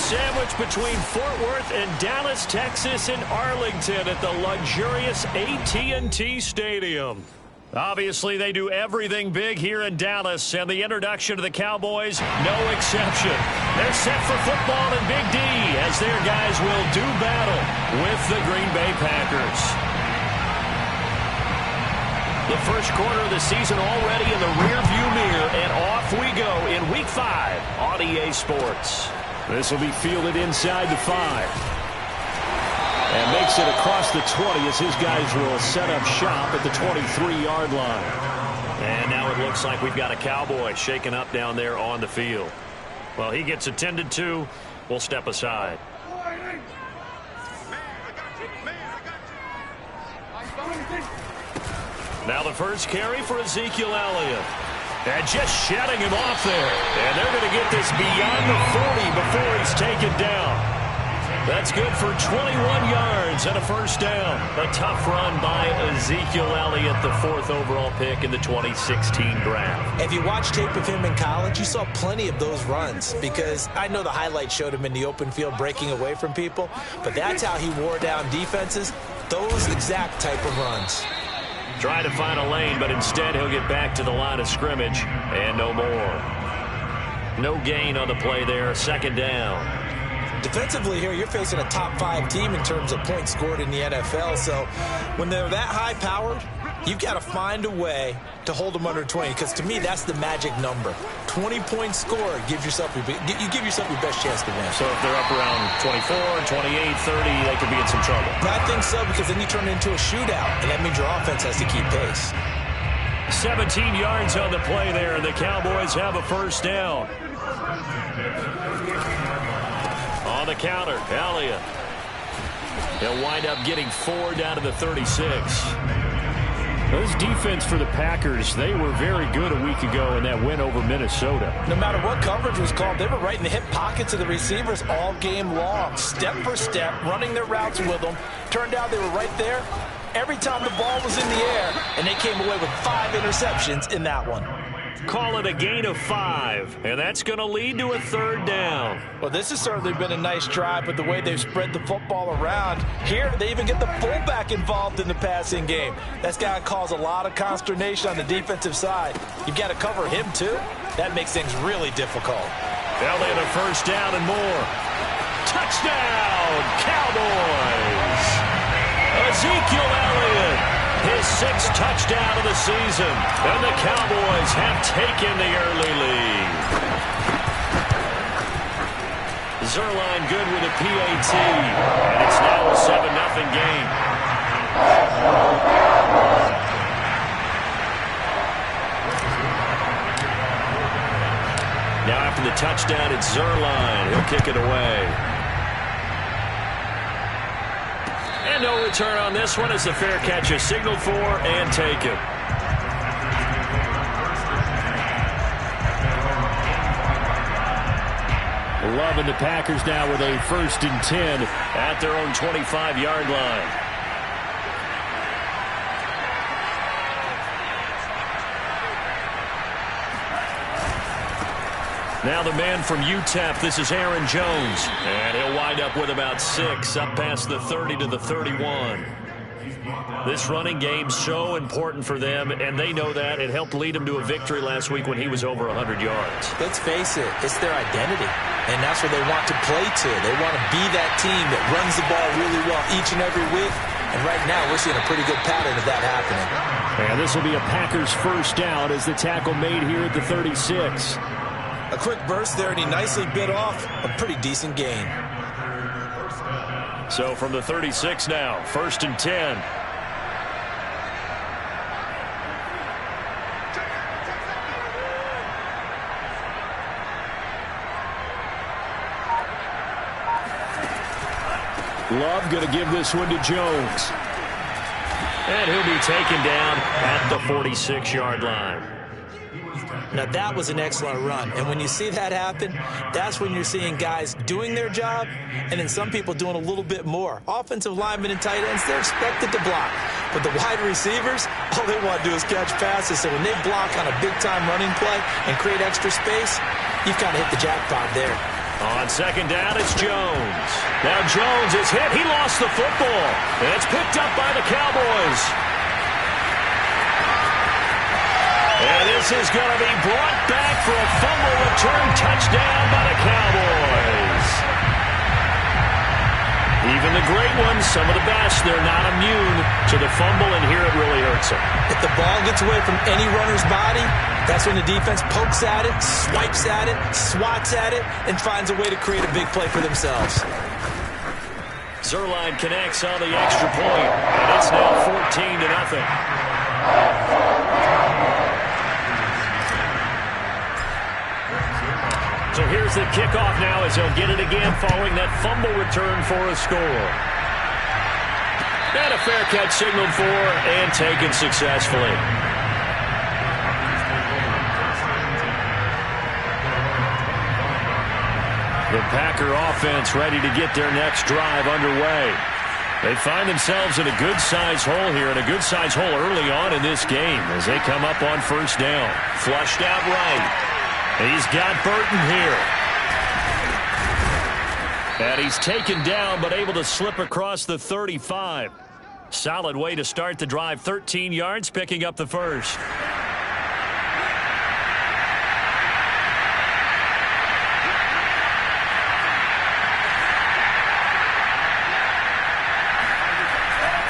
sandwiched between Fort Worth and Dallas, Texas, and Arlington at the luxurious AT&T Stadium. Obviously, they do everything big here in Dallas, and the introduction to the Cowboys, no exception. They're set for football in Big D as their guys will do battle with the Green Bay Packers. The first quarter of the season already in the rearview mirror, and off we go in Week 5 on EA Sports. This will be fielded inside the 5. And makes it across the 20 as his guys will set up shop at the 23-yard line. And now it looks like we've got a Cowboy shaken up down there on the field. Well, he gets attended to. We'll step aside. Now the first carry for Ezekiel Elliott. And just shutting him off there. And they're going to get this beyond the 40 before he's taken down. That's good for 21 yards and a first down. A tough run by Ezekiel Elliott, the 4th overall pick in the 2016 draft. If you watch tape of him in college, you saw plenty of those runs, because I know the highlights showed him in the open field breaking away from people, but that's how he wore down defenses, those exact type of runs. Try to find a lane, but instead he'll get back to the line of scrimmage and no more. No gain on the play there, second down. Defensively here, you're facing a top 5 team in terms of points scored in the NFL. So when they're that high-powered, you've got to find a way to hold them under 20, because to me, that's the magic number. 20-point score gives yourself you give yourself your best chance to win. So if they're up around 24, 28, 30, they could be in some trouble. I think so, because then you turn it into a shootout, and that means your offense has to keep pace. 17 yards on the play there, and the Cowboys have a first down. On the counter, Elliott. He'll wind up getting 4 down to the 36. Those defense for the Packers, they were very good a week ago in that win over Minnesota. No matter what coverage was called, they were right in the hip pockets of the receivers all game long, step for step, running their routes with them. Turned out they were right there every time the ball was in the air, and they came away with 5 interceptions in that one. Call it a gain of 5, and that's going to lead to a third down. Well, this has certainly been a nice drive with the way they've spread the football around. Here, they even get the fullback involved in the passing game. That's got to cause a lot of consternation on the defensive side. You've got to cover him, too. That makes things really difficult. Elliott a first down and more. Touchdown, Cowboys! Ezekiel Elliott, his 6th touchdown of the season, and the Cowboys have taken the early lead. Zerline good with a PAT, and it's now a 7-0 game. Now after the touchdown, it's Zerline. He'll kick it away. And no return on this one as the fair catch is signaled for and taken. Love and the Packers now with a 1st and 10 at their own 25-yard line. Now the man from UTEP, this is Aaron Jones. And he'll wind up with about 6, up past the 30 to the 31. This running game's so important for them, and they know that. It helped lead them to a victory last week when he was over 100 yards. Let's face it, it's their identity, and that's what they want to play to. They want to be that team that runs the ball really well each and every week, and right now we're seeing a pretty good pattern of that happening. And this will be a Packers first down as the tackle made here at the 36. A quick burst there, and he nicely bit off a pretty decent gain. So from the 36 now, 1st and 10. Love going to give this one to Jones. And he'll be taken down at the 46-yard line. Now, that was an excellent run. And when you see that happen, that's when you're seeing guys doing their job and then some people doing a little bit more. Offensive linemen and tight ends, they're expected to block. But the wide receivers, all they want to do is catch passes. So when they block on a big-time running play and create extra space, you've kind of hit the jackpot there. On second down, it's Jones. Now Jones is hit. He lost the football. And it's picked up by the Cowboys. And this is going to be brought back for a fumble return touchdown by the Cowboys. Even the great ones, some of the best, they're not immune to the fumble, and here it really hurts them. If the ball gets away from any runner's body, that's when the defense pokes at it, swipes at it, swats at it, and finds a way to create a big play for themselves. Zerline connects on the extra point, and it's now 14-0. So here's the kickoff now as he'll get it again following that fumble return for a score. And a fair catch signaled for and taken successfully. The Packer offense ready to get their next drive underway. They find themselves in a good-sized hole here, and a good-sized hole early on in this game as they come up on first down. Flushed out right. He's got Burton here. And he's taken down but able to slip across the 35. Solid way to start the drive. 13 yards, picking up the first.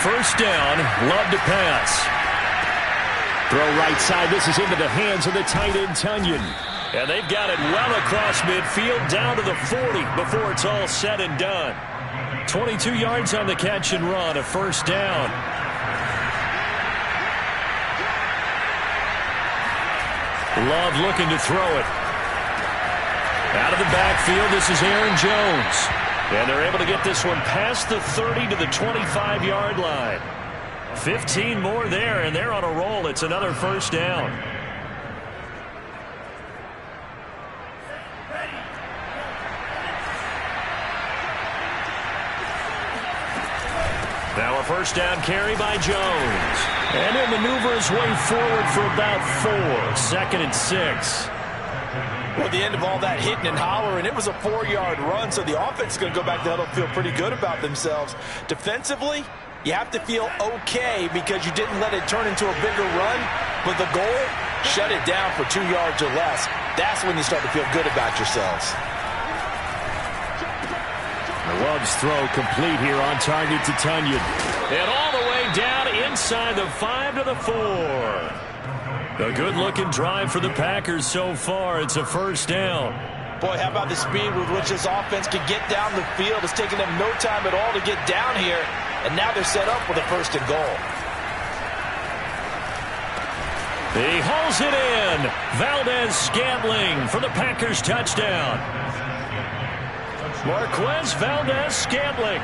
First down, Love to pass. Throw right side. This is into the hands of the tight end, Tunyon. And they've got it well across midfield, down to the 40 before it's all said and done. 22 yards on the catch and run, a first down. Love looking to throw it. Out of the backfield, this is Aaron Jones. And they're able to get this one past the 30 to the 25-yard line. 15 more there, and they're on a roll. It's another first down. Now a first down carry by Jones. And he'll maneuver his way forward for about 4. Second and 6. Well, the end of all that hitting and hollering, it was a 4-yard run, so the offense is going to go back to huddle, feel pretty good about themselves. Defensively, you have to feel okay because you didn't let it turn into a bigger run. But the goal, shut it down for 2 yards or less. That's when you start to feel good about yourselves. Love's throw complete here on target to Tunyon. And all the way down inside the 5 to the 4. A good-looking drive for the Packers so far. It's a first down. Boy, how about the speed with which this offense can get down the field? It's taken them no time at all to get down here, and now they're set up with a first and goal. He hauls it in. Valdez-Scantling for the Packers touchdown. Marquez Valdez-Scantling,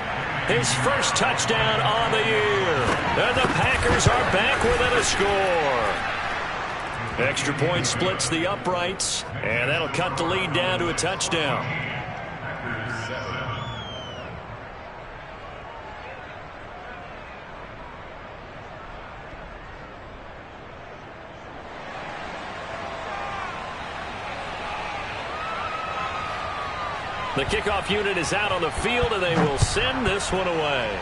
his first touchdown on the year. And the Packers are back within a score. Extra point splits the uprights, and that'll cut the lead down to a touchdown. The kickoff unit is out on the field, and they will send this one away.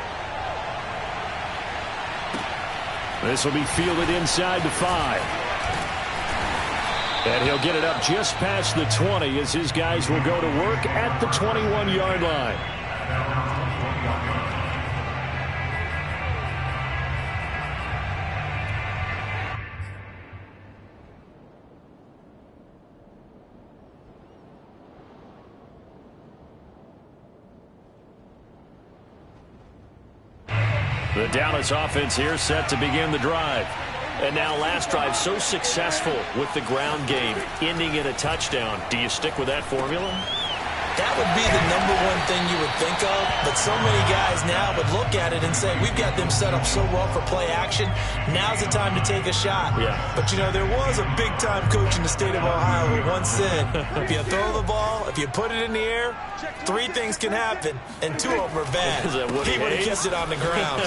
This will be fielded inside the 5. And he'll get it up just past the 20 as his guys will go to work at the 21-yard line. The Dallas offense here set to begin the drive. And now last drive so successful with the ground game, ending in a touchdown. Do you stick with that formula? That would be the number one thing you would think of, but so many guys now would look at it and say, we've got them set up so well for play action. Now's the time to take a shot. Yeah. But, you know, there was a big-time coach in the state of Ohio who once said, if you throw the ball, if you put it in the air, 3 things can happen, and 2 of them are bad. He would have kept it on the ground.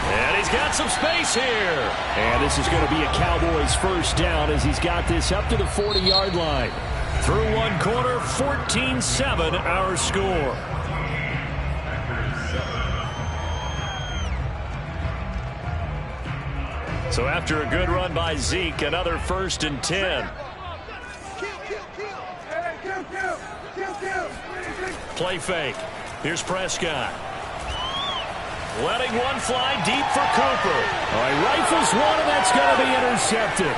And he's got some space here. And this is going to be a Cowboys first down as he's got this up to the 40-yard line. Through one quarter, 14-7 our score. So after a good run by Zeke, another 1st and 10. Play fake. Here's Prescott. Letting one fly deep for Cooper. All right, rifles one, and that's going to be intercepted.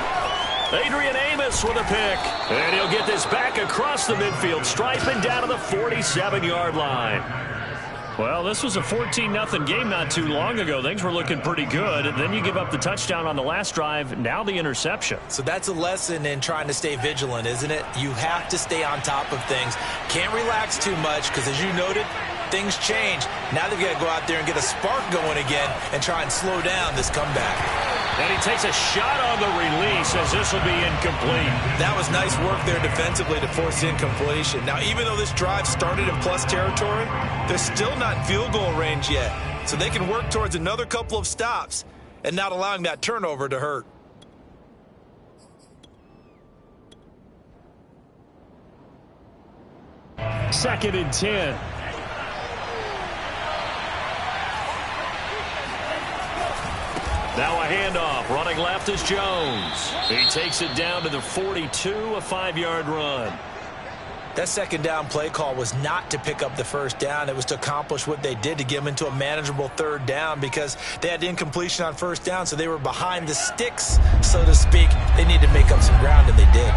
Adrian Amos with a pick. And he'll get this back across the midfield stripe and down to the 47-yard line. Well, this was a 14-0 game not too long ago. Things were looking pretty good. Then you give up the touchdown on the last drive. Now the interception. So that's a lesson in trying to stay vigilant, isn't it? You have to stay on top of things. Can't relax too much because, as you noted, things change. Now they've got to go out there and get a spark going again and try and slow down this comeback. And he takes a shot on the release as this will be incomplete. That was nice work there defensively to force incompletion. Now, even though this drive started in plus territory, they're still not in field goal range yet. So they can work towards another couple of stops and not allowing that turnover to hurt. Second and 10. Now a handoff. Running left is Jones. He takes it down to the 42, a 5-yard run. That second down play call was not to pick up the first down. It was to accomplish what they did, to get them into a manageable third down, because they had incompletion on first down, so they were behind the sticks, so to speak. They needed to make up some ground, and they did.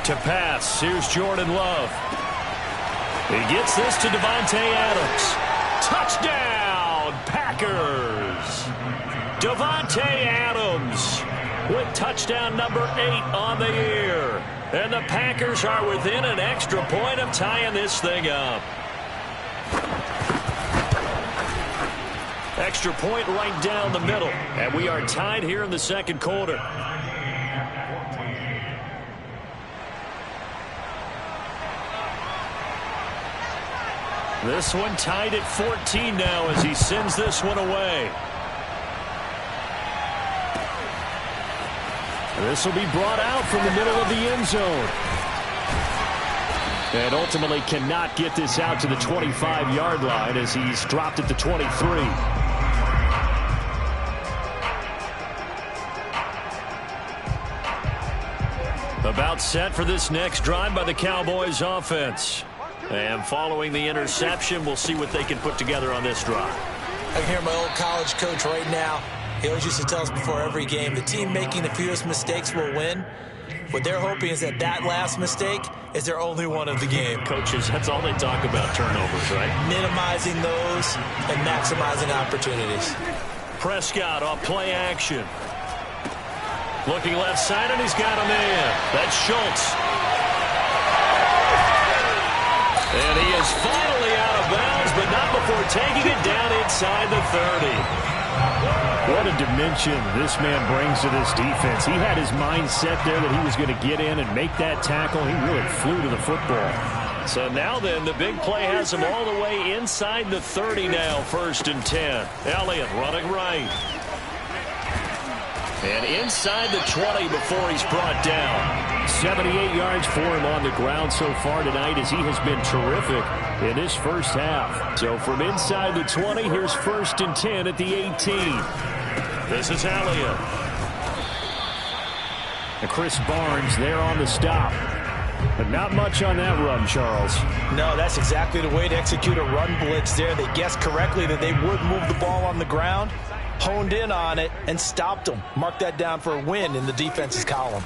To pass, here's Jordan Love. He gets this to Davante Adams. Touchdown, Packers! Davante Adams with touchdown number 8 on the year. And the Packers are within an extra point of tying this thing up. Extra point right down the middle. And we are tied here in the second quarter. This one tied at 14 now as he sends this one away. This will be brought out from the middle of the end zone. And ultimately cannot get this out to the 25-yard line as he's dropped at the 23. About set for this next drive by the Cowboys offense. And following the interception, we'll see what they can put together on this drive. I can hear my old college coach right now. He always used to tell us before every game, the team making the fewest mistakes will win. What they're hoping is that that last mistake is their only one of the game. Coaches, that's all they talk about, turnovers, right? Minimizing those and maximizing opportunities. Prescott off play action. Looking left side, and he's got a man. That's Schultz. And he is finally out of bounds, but not before taking it down inside the 30. What a dimension this man brings to this defense. He had his mind set there that he was going to get in and make that tackle. He really flew to the football. So now then, the big play has him all the way inside the 30 now, 1st and 10. Elliott running right. And inside the 20 before he's brought down. 78 yards for him on the ground so far tonight as he has been terrific in this first half. So from inside the 20, here's 1st and 10 at the 18. This is Elliott. And Chris Barnes there on the stop. But not much on that run, Charles. No, that's exactly the way to execute a run blitz there. They guessed correctly that they would move the ball on the ground, honed in on it, and stopped them. Mark that down for a win in the defense's column.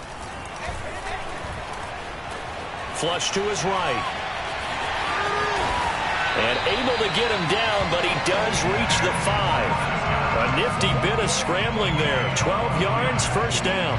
Flush to his right. And able to get him down, but he does reach the 5. A nifty bit of scrambling there. 12 yards, first down.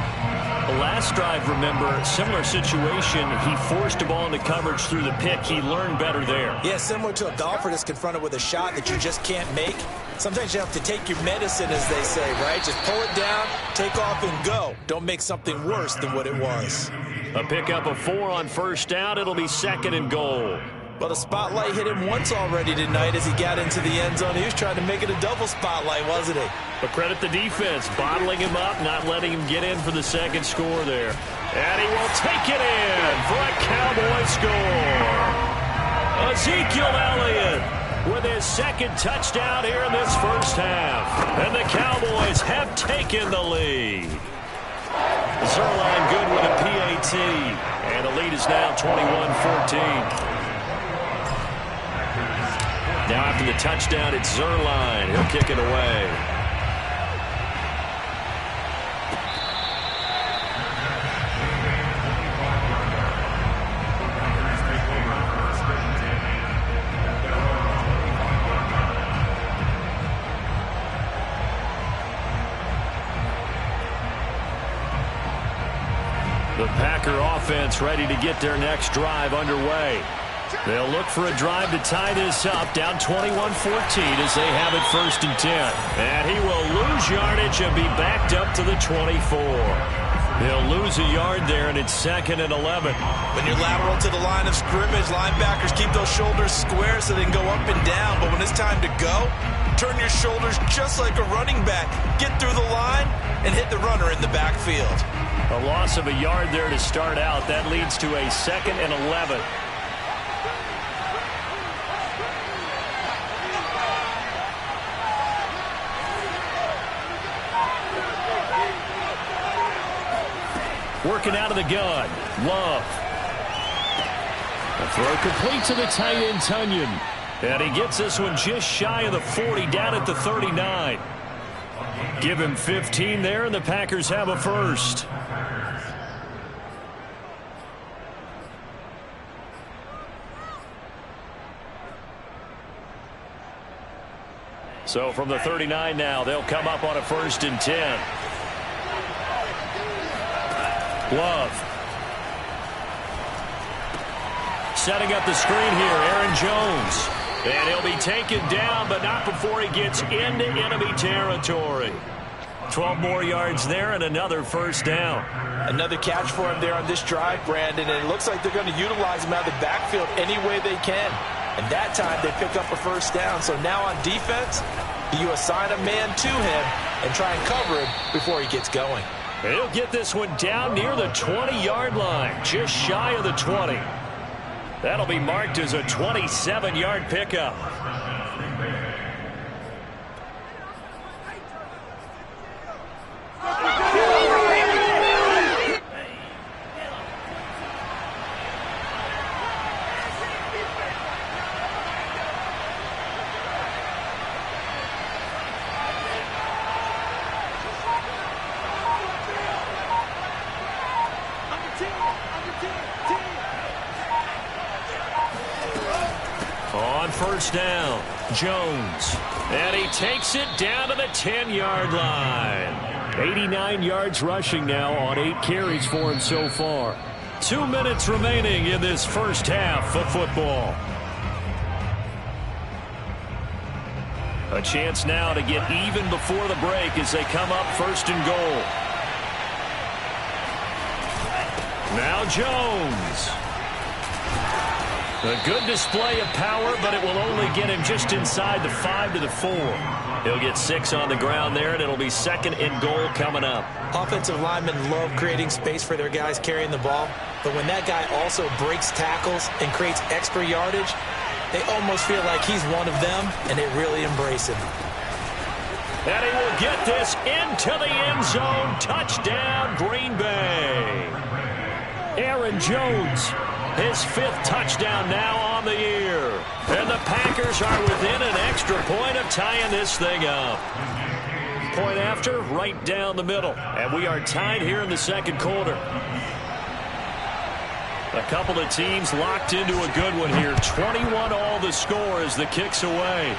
The last drive, remember, similar situation. He forced a ball into coverage through the pick. He learned better there. Yeah, similar to a golfer that's confronted with a shot that you just can't make. Sometimes you have to take your medicine, as they say, right? Just pull it down, take off, and go. Don't make something worse than what it was. A pickup of 4 on first down. It'll be 2nd and goal. Well, the spotlight hit him once already tonight as he got into the end zone. He was trying to make it a double spotlight, wasn't he? But credit the defense, bottling him up, not letting him get in for the second score there. And he will take it in for a Cowboy score. Ezekiel Elliott with his second touchdown here in this first half. And the Cowboys have taken the lead. Zerline good with a PAT. And the lead is now 21-14. Now after the touchdown, it's Zerline. He'll kick it away. The Packer offense ready to get their next drive underway. They'll look for a drive to tie this up, down 21-14 as they have it 1st and 10. And he will lose yardage and be backed up to the 24. He'll lose a yard there, and it's 2nd and 11. When you're lateral to the line of scrimmage, linebackers keep those shoulders square so they can go up and down. But when it's time to go, turn your shoulders just like a running back. Get through the line and hit the runner in the backfield. A loss of a yard there to start out. That leads to a 2nd and 11. Working out of the gun. Love. A throw complete to the tight end, Tunyon. And he gets this one just shy of the 40, down at the 39. Give him 15 there, and the Packers have a first. So from the 39 now, they'll come up on a 1st and 10. Love. Setting up the screen here, Aaron Jones. And he'll be taken down, but not before he gets into enemy territory. 12 more yards there and another first down. Another catch for him there on this drive, Brandon, and it looks like they're going to utilize him out of the backfield any way they can. And that time they pick up a first down. So now on defense, you assign a man to him and try and cover him before he gets going. He'll get this one down near the 20-yard line, just shy of the 20. That'll be marked as a 27-yard pickup. First down, Jones. And he takes it down to the 10-yard line. 89 yards rushing now on 8 carries for him so far. 2 minutes remaining in this first half of football. A chance now to get even before the break as they come up 1st and goal. Now Jones. A good display of power, but it will only get him just inside the 5 to the 4. He'll get 6 on the ground there, and it'll be 2nd and goal coming up. Offensive linemen love creating space for their guys carrying the ball, but when that guy also breaks tackles and creates extra yardage, they almost feel like he's one of them, and they really embrace him. And he will get this into the end zone. Touchdown, Green Bay. Aaron Jones. His 5th touchdown now on the year. And the Packers are within an extra point of tying this thing up. Point after, right down the middle. And we are tied here in the second quarter. A couple of teams locked into a good one here. 21 all the score as the kick's away.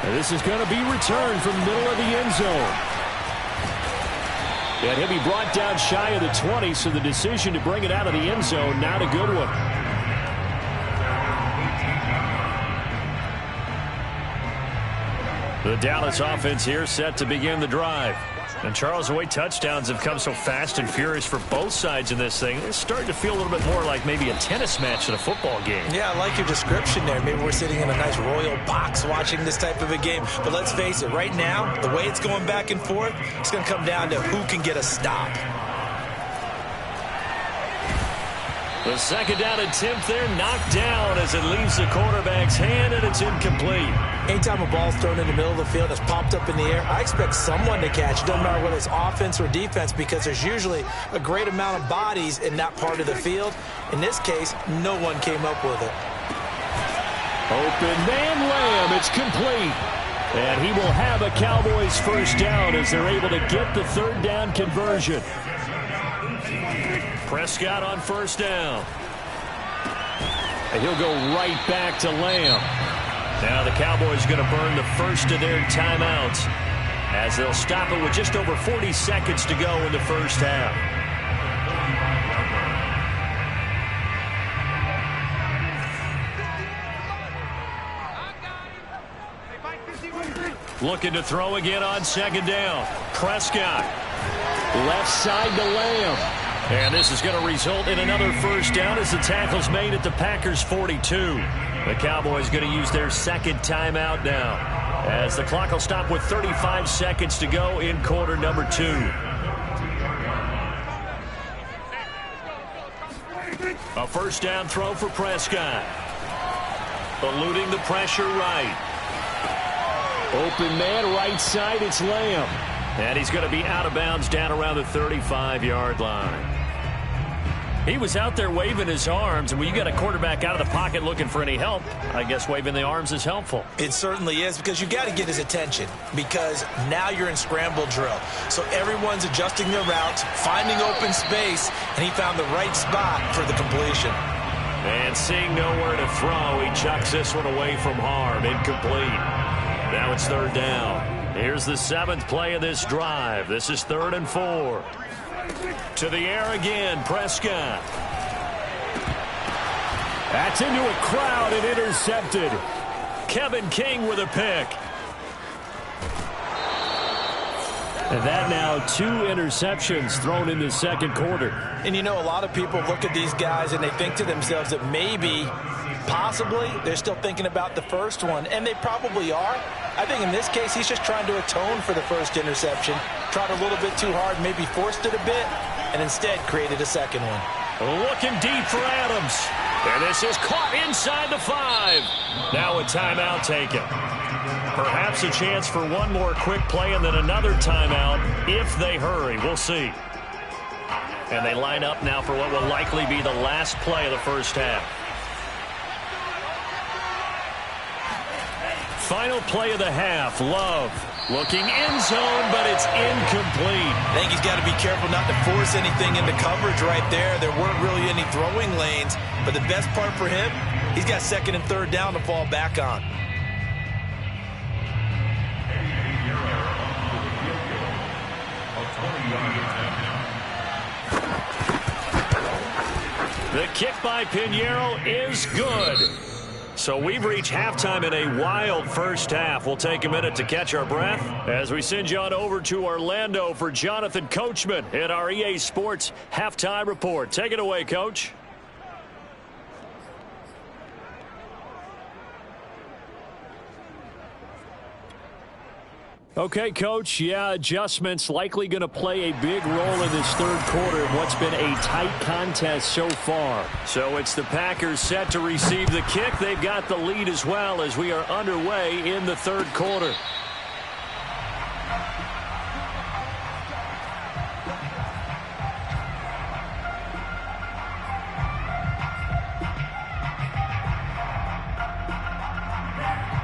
And this is going to be returned from the middle of the end zone. And he'll be brought down shy of the 20, so the decision to bring it out of the end zone, not a good one. The Dallas offense here set to begin the drive. And Charles, the way touchdowns have come so fast and furious for both sides in this thing, it's starting to feel a little bit more like maybe a tennis match in a football game. Yeah, I like your description there. Maybe we're sitting in a nice royal box watching this type of a game. But let's face it, right now, the way it's going back and forth, it's going to come down to who can get a stop. The second down attempt there knocked down as it leaves the quarterback's hand, and it's incomplete. Anytime a ball's thrown in the middle of the field that's popped up in the air, I expect someone to catch. It doesn't matter whether it's offense or defense, because there's usually a great amount of bodies in that part of the field. In this case, no one came up with it. Open man Lamb. It's complete. And he will have a Cowboys first down as they're able to get the third down conversion. Prescott on first down. And he'll go right back to Lamb. Now the Cowboys going to burn the first of their timeouts as they'll stop it with just over 40 seconds to go in the first half. Looking to throw again on second down. Prescott. Left side to Lamb. And this is going to result in another first down as the tackle's made at the Packers' 42. The Cowboys going to use their second timeout now as the clock will stop with 35 seconds to go in quarter number 2. A first down throw for Prescott. Eluding the pressure right. Open man right side, it's Lamb. And he's going to be out of bounds down around the 35-yard line. He was out there waving his arms, and when you got a quarterback out of the pocket looking for any help, I guess waving the arms is helpful. It certainly is, because you got to get his attention, because now you're in scramble drill. So everyone's adjusting their routes, finding open space, and he found the right spot for the completion. And seeing nowhere to throw, he chucks this one away from harm. Incomplete. Now it's third down. Here's the 7th play of this drive. This is 3rd and 4. To the air again, Prescott. That's into a crowd and intercepted. Kevin King with a pick. And that now 2 interceptions thrown in the second quarter. And you know, a lot of people look at these guys and they think to themselves that maybe, possibly, they're still thinking about the first one, and they probably are. I think in this case, he's just trying to atone for the first interception. Tried a little bit too hard, maybe forced it a bit, and instead created a second one. Looking deep for Adams. And this is caught inside the 5. Now a timeout taken. Perhaps a chance for one more quick play and then another timeout if they hurry. We'll see. And they line up now for what will likely be the last play of the first half. Final play of the half. Love looking end zone, but it's incomplete. I think he's got to be careful not to force anything into coverage right there. There weren't really any throwing lanes, but the best part for him, he's got 2nd and 3rd down to fall back on. The kick by Pinheiro is good. So we've reached halftime in a wild first half. We'll take a minute to catch our breath as we send you on over to Orlando for Jonathan Coachman in our EA Sports Halftime Report. Take it away, Coach. Okay, Coach. Yeah, adjustments likely going to play a big role in this third quarter in what's been a tight contest so far. So it's the Packers set to receive the kick. They've got the lead as well as we are underway in the third quarter.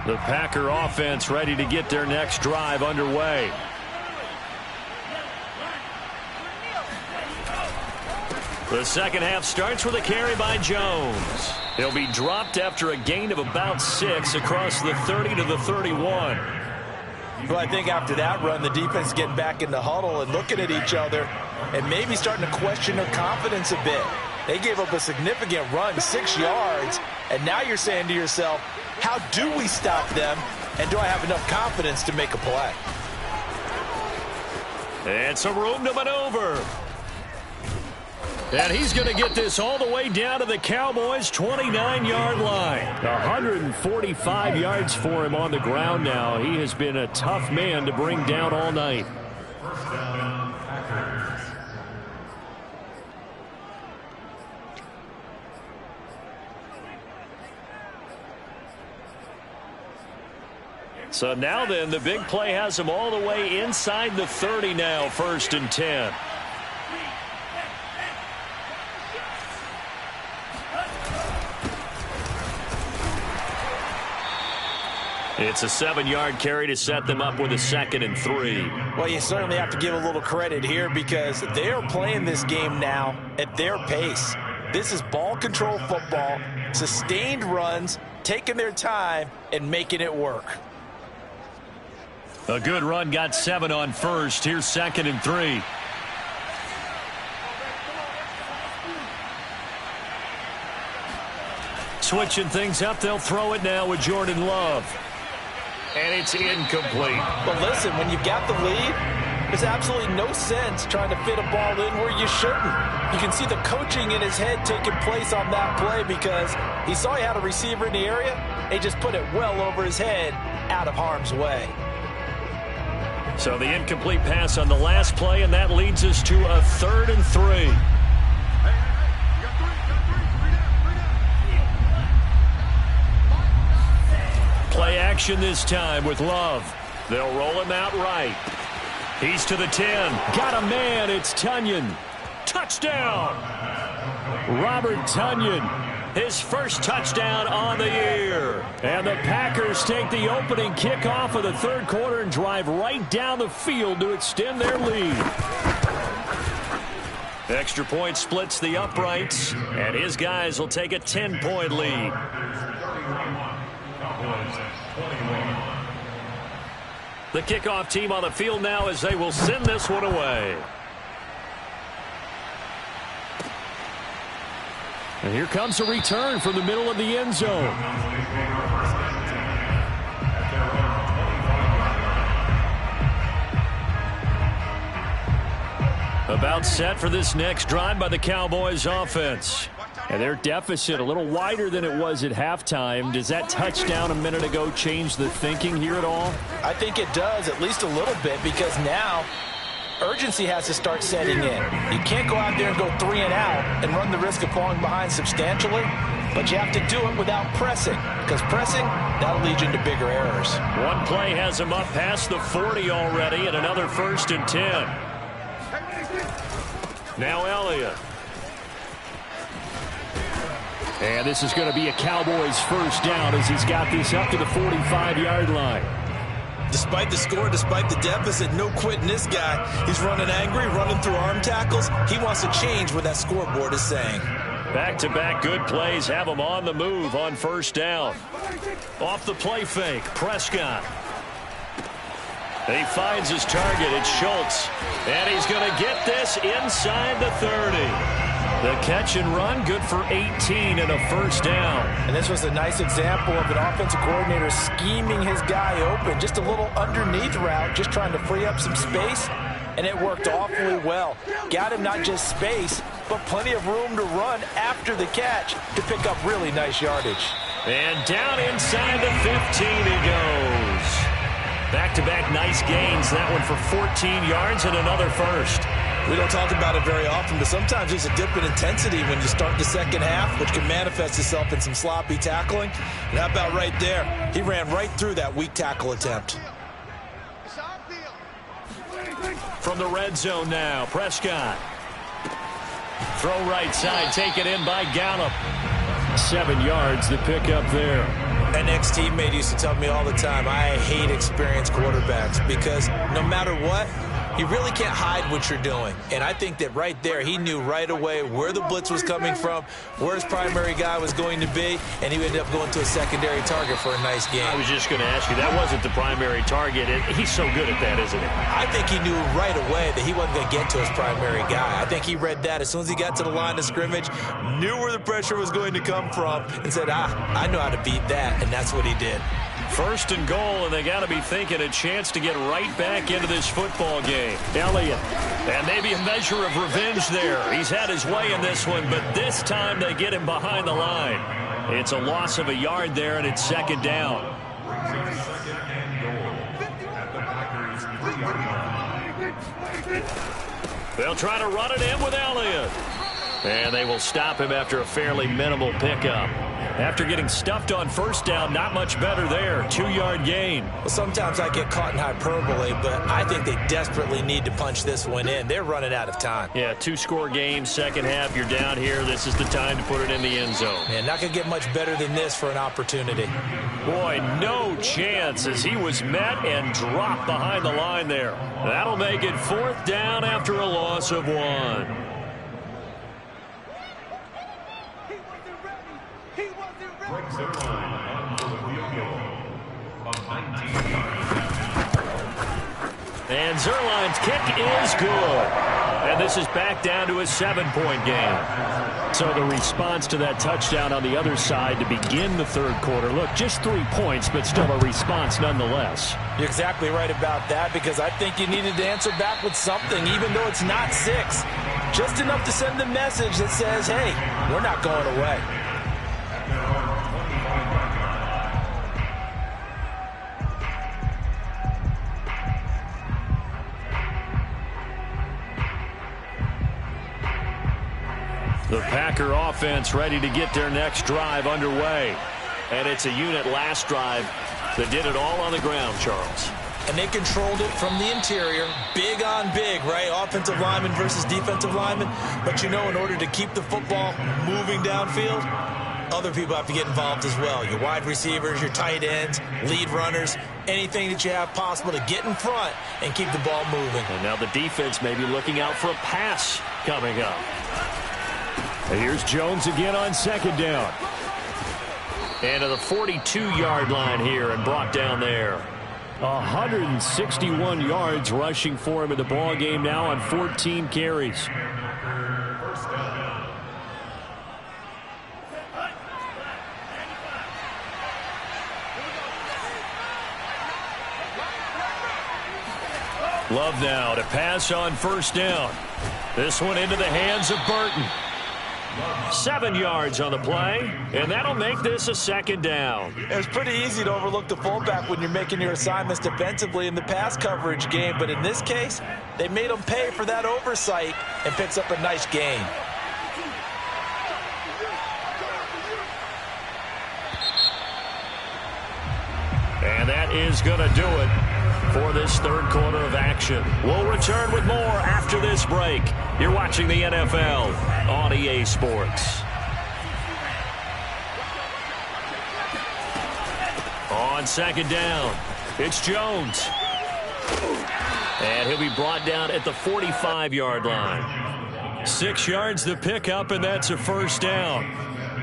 The Packer offense ready to get their next drive underway. The second half starts with a carry by Jones. He'll be dropped after a gain of about 6 across the 30 to the 31. Well, I think after that run, the defense is getting back in the huddle and looking at each other and maybe starting to question their confidence a bit. They gave up a significant run, 6 yards, and now you're saying to yourself, how do we stop them, and do I have enough confidence to make a play? And some room to maneuver. And he's going to get this all the way down to the Cowboys' 29-yard line. 145 yards for him on the ground now. He has been a tough man to bring down all night. So now then, the big play has him all the way inside the 30 now, 1st and 10. It's a 7-yard carry to set them up with a 2nd and 3. Well, you certainly have to give a little credit here because they are playing this game now at their pace. This is ball control football, sustained runs, taking their time and making it work. A good run, got 7 on 1st. Here's 2nd and 3. Switching things up, they'll throw it now with Jordan Love. And it's incomplete. But listen, when you've got the lead, there's absolutely no sense trying to fit a ball in where you shouldn't. You can see the coaching in his head taking place on that play because he saw he had a receiver in the area and he just put it well over his head out of harm's way. So the incomplete pass on the last play, and that leads us to a 3rd and 3. Play action this time with Love. They'll roll him out right. He's to the 10. Got a man. It's Tunyon. Touchdown. Robert Tunyon. His first touchdown on the year. And the Packers take the opening kickoff of the 3rd quarter and drive right down the field to extend their lead. Extra point splits the uprights, and his guys will take a 10-point lead. The kickoff team on the field now as they will send this one away. And here comes a return from the middle of the end zone. About set for this next drive by the Cowboys offense. And their deficit a little wider than it was at halftime. Does that touchdown a minute ago change the thinking here at all? I think it does, at least a little bit, because now urgency has to start setting in. You can't go out there and go 3 and out and run the risk of falling behind substantially, but you have to do it without pressing, because pressing, that'll lead you into bigger errors. One play has him up past the 40 already, and another 1st and 10. Now Elliott. And this is going to be a Cowboys 1st down as he's got this up to the 45-yard line. Despite the score, despite the deficit, no quitting this guy. He's running angry, running through arm tackles. He wants to change what that scoreboard is saying. Back-to-back good plays have him on the move on 1st down. Off the play fake, Prescott. He finds his target. It's Schultz. And he's going to get this inside the 30. The catch and run, good for 18 and a 1st down. And this was a nice example of an offensive coordinator scheming his guy open. Just a little underneath route, just trying to free up some space. And it worked awfully well. Got him not just space, but plenty of room to run after the catch to pick up really nice yardage. And down inside the 15 he goes. Back-to-back nice gains. That one for 14 yards and another 1st. We don't talk about it very often, but sometimes there's a dip in intensity when you start the second half, which can manifest itself in some sloppy tackling. And how about right there? He ran right through that weak tackle attempt. From the red zone now, Prescott. Throw right side, taken in by Gallup. 7 yards to pick up there. An ex-teammate used to tell me all the time, I hate experienced quarterbacks because no matter what, you really can't hide what you're doing. And I think that right there, he knew right away where the blitz was coming from, where his primary guy was going to be, and he ended up going to a secondary target for a nice game. I was just going to ask you, that wasn't the primary target. He's so good at that, isn't he? I think he knew right away that he wasn't going to get to his primary guy. I think he read that as soon as he got to the line of scrimmage, knew where the pressure was going to come from, and said, I know how to beat that, and that's what he did. 1st and goal, and they got to be thinking a chance to get right back into this football game. game. Elliott. And maybe a measure of revenge there. He's had his way in this one, but this time they get him behind the line. It's a loss of a yard there, and it's second down. They'll try to run it in with Elliott. And they will stop him after a fairly minimal pickup. After getting stuffed on first down, not much better there. 2-yard gain. Well, sometimes I get caught in hyperbole, but I think they desperately need to punch this one in. They're running out of time. Yeah, 2-score game, second half. You're down here. This is the time to put it in the end zone. Man, not going to get much better than this for an opportunity. Boy, no chance as he was met and dropped behind the line there. That'll make it fourth down after a loss of 1. And Zerline's kick is good. And this is back down to a 7-point game. So the response to that touchdown on the other side to begin the third quarter. Look, just 3 points, but still a response nonetheless. You're exactly right about that, because I think you needed to answer back with something, even though it's not 6. Just enough to send the message that says, hey, we're not going away. The Packer offense ready to get their next drive underway. And it's a unit last drive that did it all on the ground, Charles. And they controlled it from the interior. Big on big, right? Offensive lineman versus defensive lineman. But you know, in order to keep the football moving downfield, other people have to get involved as well. Your wide receivers, your tight ends, lead runners, anything that you have possible to get in front and keep the ball moving. And now the defense may be looking out for a pass coming up. And here's Jones again on second down. And to the 42-yard line here and brought down there. 161 yards rushing for him in the ball game now on 14 carries. Love now to pass on first down. This one into the hands of Burton. 7 yards on the play, and that'll make this a second down. It's pretty easy to overlook the fullback when you're making your assignments defensively in the pass coverage game, but in this case, they made him pay for that oversight and picks up a nice gain. And that is going to do it for this third quarter of action. We'll return with more after this break. You're watching the NFL on EA Sports. On second down, it's Jones. And he'll be brought down at the 45-yard line. 6 yards the pickup, and that's a first down.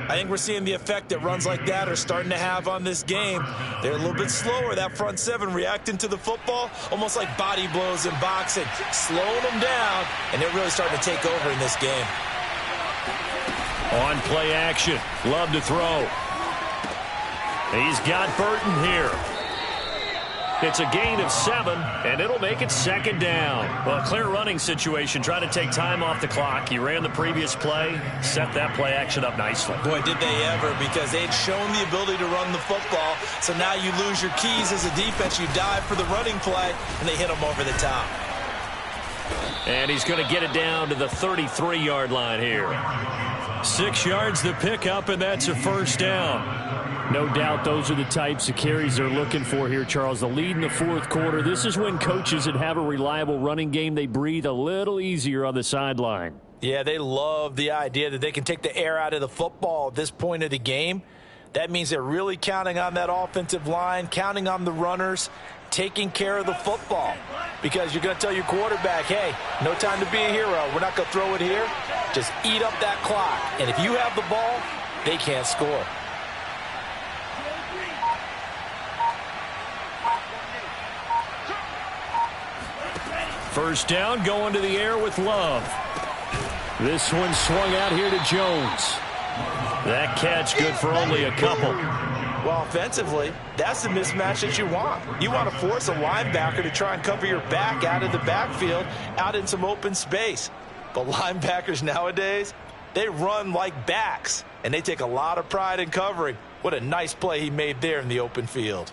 I think we're seeing the effect that runs like that are starting to have on this game. They're a little bit slower, that front seven, reacting to the football, almost like body blows in boxing, slowing them down, and they're really starting to take over in this game. On play action, Love to throw. He's got Burton here. It's a gain of 7, and it'll make it second down. Well, a clear running situation, trying to take time off the clock. He ran the previous play, set that play action up nicely. Boy, did they ever, because they'd shown the ability to run the football. So now you lose your keys as a defense. You dive for the running play, and they hit them over the top. And he's going to get it down to the 33-yard line here. 6 yards the pickup, and that's a first down. No doubt those are the types of carries they're looking for here, Charles. The lead in the fourth quarter. This is when coaches that have a reliable running game, they breathe a little easier on the sideline. Yeah, they love the idea that they can take the air out of the football at this point of the game. That means they're really counting on that offensive line, counting on the runners, taking care of the football. Because you're going to tell your quarterback, hey, no time to be a hero. We're not going to throw it here. Just eat up that clock. And if you have the ball, they can't score. First down, going to the air with Love. This one swung out here to Jones. That catch good for only a couple. Well, offensively, that's the mismatch that you want. You want to force a linebacker to try and cover your back out of the backfield, out in some open space. But linebackers nowadays, they run like backs, and they take a lot of pride in covering. What a nice play he made there in the open field.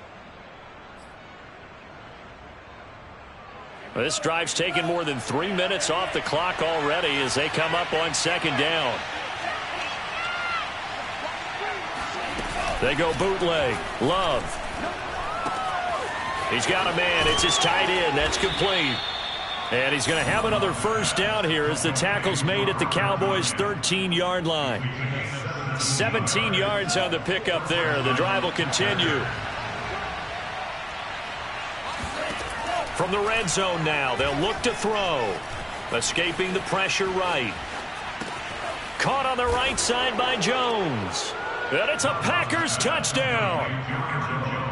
Well, this drive's taken more than 3 minutes off the clock already as they come up on second down. They go bootleg. Love. He's got a man. It's his tight end. That's complete. And he's going to have another first down here as the tackle's made at the Cowboys' 13-yard line. 17 yards on the pickup there. The drive will continue. From the red zone now, they'll look to throw. Escaping the pressure right. Caught on the right side by Jones. And it's a Packers touchdown.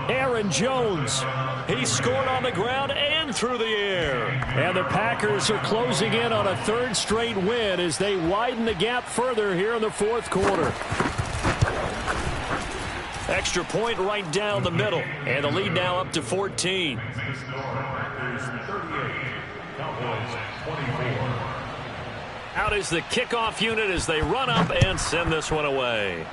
Aaron Jones. He scored on the ground and through the air. And the Packers are closing in on a third straight win as they widen the gap further here in the fourth quarter. Extra point right down the middle. And the lead now up to 14. Out is the kickoff unit as they run up and send this one away.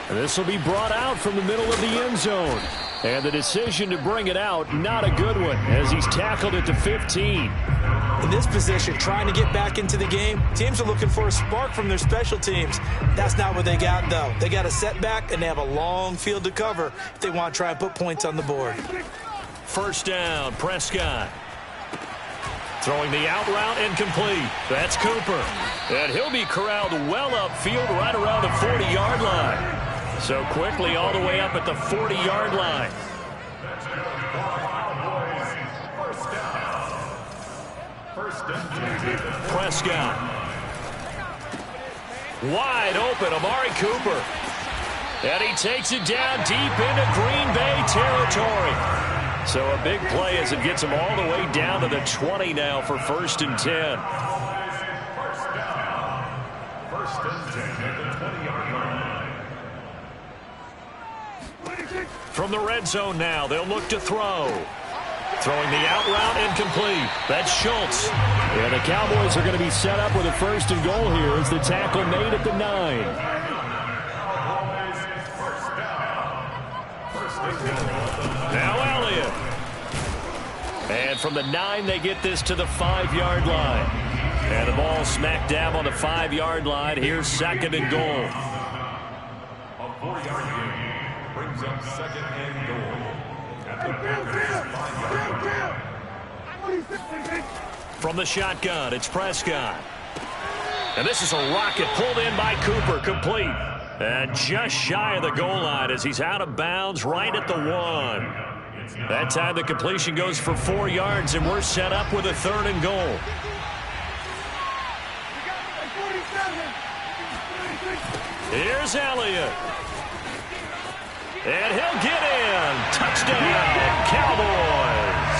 And this will be brought out from the middle of the end zone. And the decision to bring it out, not a good one, as he's tackled at the 15. In this position, trying to get back into the game, teams are looking for a spark from their special teams. That's not what they got, though. They got a setback, and they have a long field to cover if they want to try and put points on the board. First down, Prescott. Throwing the out route incomplete. That's Cooper. And he'll be corralled well upfield right around the 40-yard line. So quickly all the way up at the 40-yard line. Prescott. Wide open, Amari Cooper. And he takes it down deep into Green Bay territory. So a big play as it gets him all the way down to the 20 now for 1st and 10. First and 10 at the 20-yard line. From the red zone now, they'll look to throw. Throwing the out route incomplete. That's Schultz. And the Cowboys are going to be set up with a 1st and goal here as the tackle made at the 9. Now Elliott. And from the 9, they get this to the 5-yard line. And the ball smack dab on the 5-yard line. Here's 2nd and goal. A 4-yard gain brings up 2nd and goal. At the Packers' 5-yard line. From the shotgun, it's Prescott. And this is a rocket pulled in by Cooper, complete. And just shy of the goal line as he's out of bounds right at the 1. That time the completion goes for 4 yards, and we're set up with a 3rd and goal. Here's Elliott. And he'll get in. Touchdown, Cowboys.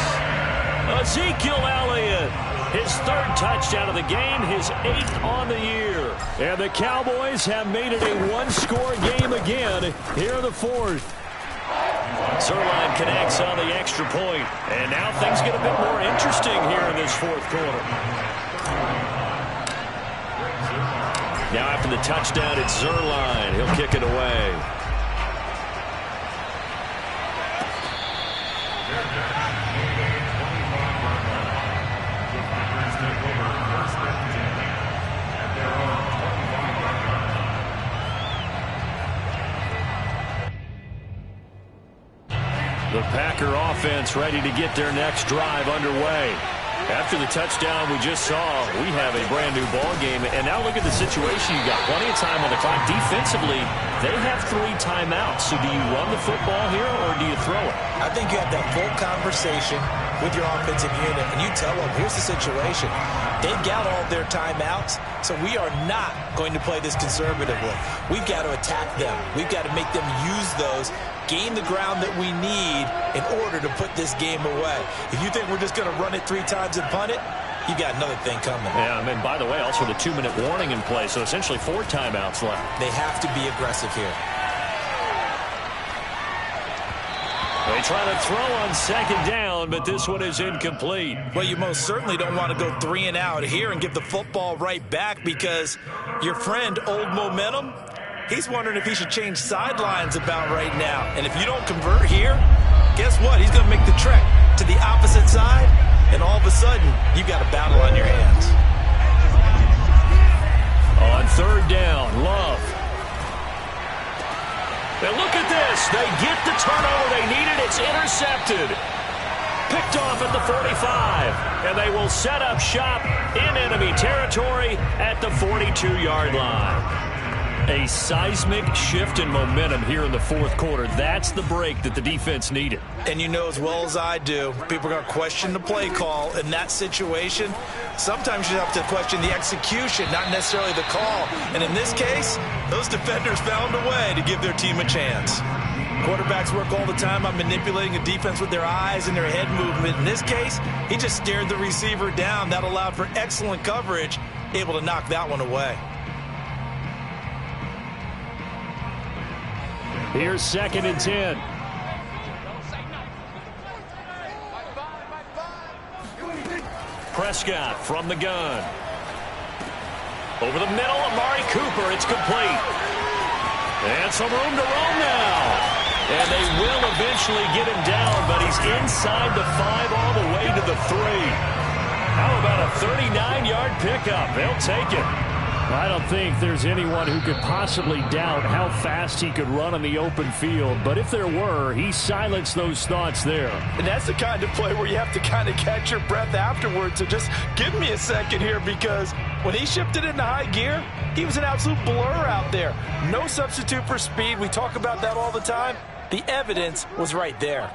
Ezekiel Elliott. His 3rd touchdown of the game, his 8th on the year. And the Cowboys have made it a one-score game again here in the 4th. Zerline connects on the extra point. And now things get a bit more interesting here in this 4th quarter. Now after the touchdown, it's Zerline. He'll kick it away. The Packer offense ready to get their next drive underway. After the touchdown we just saw, we have a brand-new ball game. And now look at the situation. You got plenty of time on the clock. Defensively, they have 3 timeouts. So do you run the football here or do you throw it? I think you have that full conversation with your offensive unit, and you tell them, here's the situation. They've got all their timeouts, so we are not going to play this conservatively. We've got to attack them. We've got to make them use those, gain the ground that we need in order to put this game away. If you think we're just going to run it 3 times and punt it, you got another thing coming. Yeah, and by the way, also the 2-minute warning in play, so essentially 4 timeouts left. They have to be aggressive here. They try to throw on 2nd down, but this one is incomplete. Well, you most certainly don't want to go 3 and out here and give the football right back, because your friend, Old Momentum, he's wondering if he should change sidelines about right now. And if you don't convert here, guess what? He's going to make the trek to the opposite side, and all of a sudden, you've got a battle on your hands. On 3rd down, Love. And look at this. They get the turnover they needed. It's intercepted. Picked off at the 45. And they will set up shop in enemy territory at the 42-yard line. A seismic shift in momentum here in the 4th quarter. That's the break that the defense needed. And you know as well as I do, people are going to question the play call in that situation. Sometimes you have to question the execution, not necessarily the call. And in this case, those defenders found a way to give their team a chance. Quarterbacks work all the time on manipulating a defense with their eyes and their head movement. In this case, he just stared the receiver down. That allowed for excellent coverage, able to knock that one away. Here's 2nd and 10. Prescott from the gun. Over the middle, Amari Cooper. It's complete. And some room to roam now. And they will eventually get him down, but he's inside the 5 all the way to the 3. How about a 39-yard pickup? They'll take it. I don't think there's anyone who could possibly doubt how fast he could run on the open field. But if there were, he silenced those thoughts there. And that's the kind of play where you have to kind of catch your breath afterwards. So just give me a second here, because when he shifted into high gear, he was an absolute blur out there. No substitute for speed. We talk about that all the time. The evidence was right there.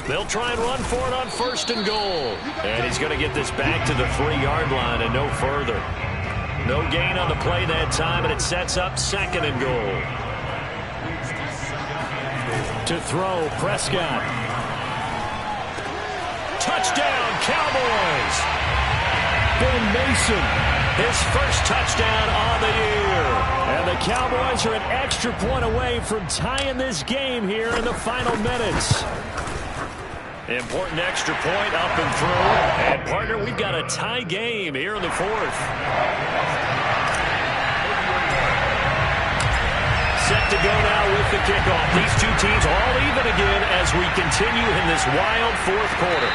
They'll try and run for it on 1st and goal. And he's going to get this back to the 3-yard line and no further. No gain on the play that time, and it sets up 2nd and goal. To throw, Prescott. Touchdown, Cowboys! Ben Mason. His first touchdown on the year. And the Cowboys are an extra point away from tying this game here in the final minutes. Important extra point up and through. And, partner, we've got a tie game here in the 4th. Set to go now with the kickoff. These two teams all even again as we continue in this wild 4th quarter.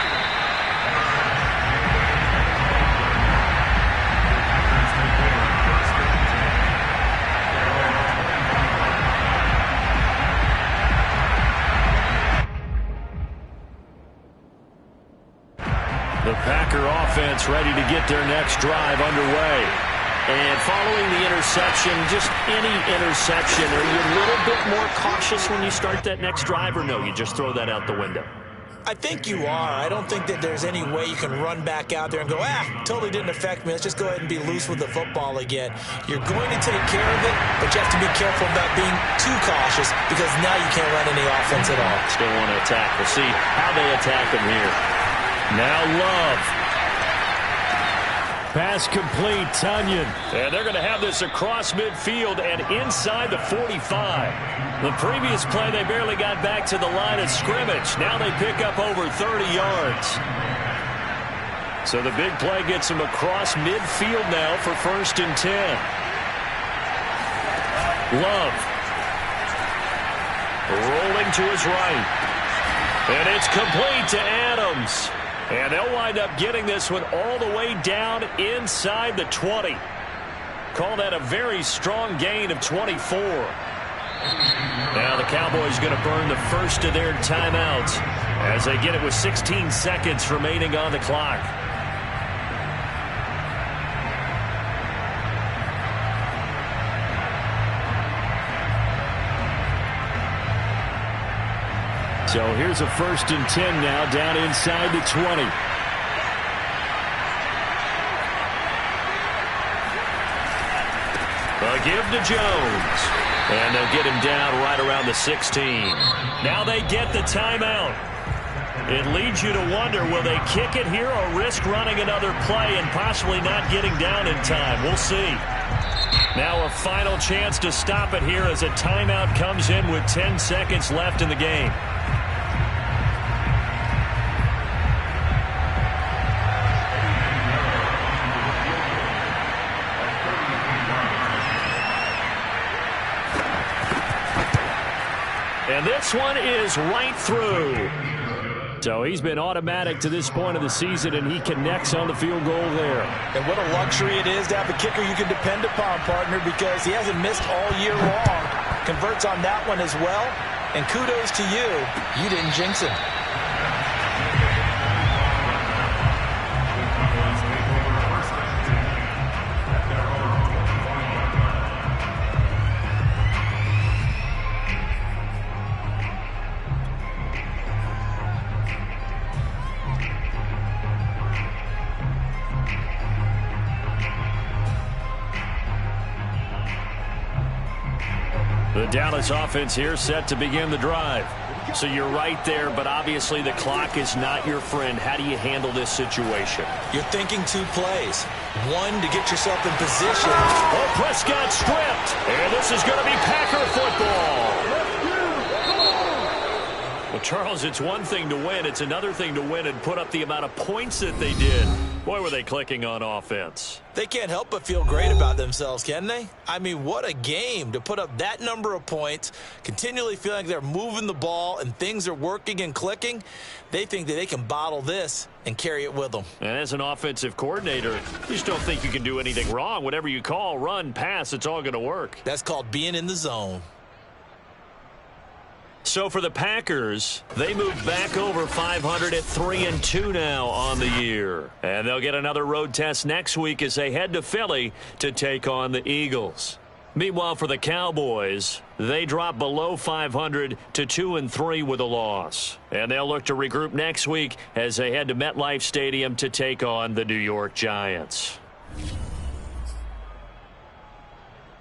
The Packer offense ready to get their next drive underway. And following the interception, just any interception, are you a little bit more cautious when you start that next drive, or no, you just throw that out the window? I think you are. I don't think that there's any way you can run back out there and go, totally didn't affect me. Let's just go ahead and be loose with the football again. You're going to take care of it, but you have to be careful about being too cautious, because now you can't run any offense at all. Still want to attack. We'll see how they attack them here. Now Love. Pass complete, Tunyon. And they're going to have this across midfield and inside the 45. The previous play, they barely got back to the line of scrimmage. Now they pick up over 30 yards. So the big play gets them across midfield now for 1st and 10. Love. Rolling to his right. And it's complete to Adams. And they'll wind up getting this one all the way down inside the 20. Call that a very strong gain of 24. Now the Cowboys going to burn the first of their timeouts as they get it with 16 seconds remaining on the clock. So here's a 1st and 10 now down inside the 20. A give to Jones. And they'll get him down right around the 16. Now they get the timeout. It leads you to wonder, will they kick it here or risk running another play and possibly not getting down in time? We'll see. Now a final chance to stop it here as a timeout comes in with 10 seconds left in the game. And this one is right through. So he's been automatic to this point of the season, and he connects on the field goal there. And what a luxury it is to have a kicker you can depend upon, partner, because he hasn't missed all year long. Converts on that one as well. And kudos to you. You didn't jinx him. The Dallas offense here set to begin the drive. So you're right there, but obviously the clock is not your friend. How do you handle this situation? You're thinking 2 plays. One, to get yourself in position. Oh, Prescott stripped. And this is going to be Packer football. Well, Charles, it's one thing to win. It's another thing to win and put up the amount of points that they did. Boy, were they clicking on offense. They can't help but feel great about themselves, can they? I mean, what a game to put up that number of points, continually feeling like they're moving the ball and things are working and clicking. They think that they can bottle this and carry it with them. And as an offensive coordinator, you just don't think you can do anything wrong. Whatever you call, run, pass, it's all going to work. That's called being in the zone. So for the Packers, they move back over 500 at 3-2 now on the year. And they'll get another road test next week as they head to Philly to take on the Eagles. Meanwhile, for the Cowboys, they drop below 500 to 2-3 with a loss. And they'll look to regroup next week as they head to MetLife Stadium to take on the New York Giants.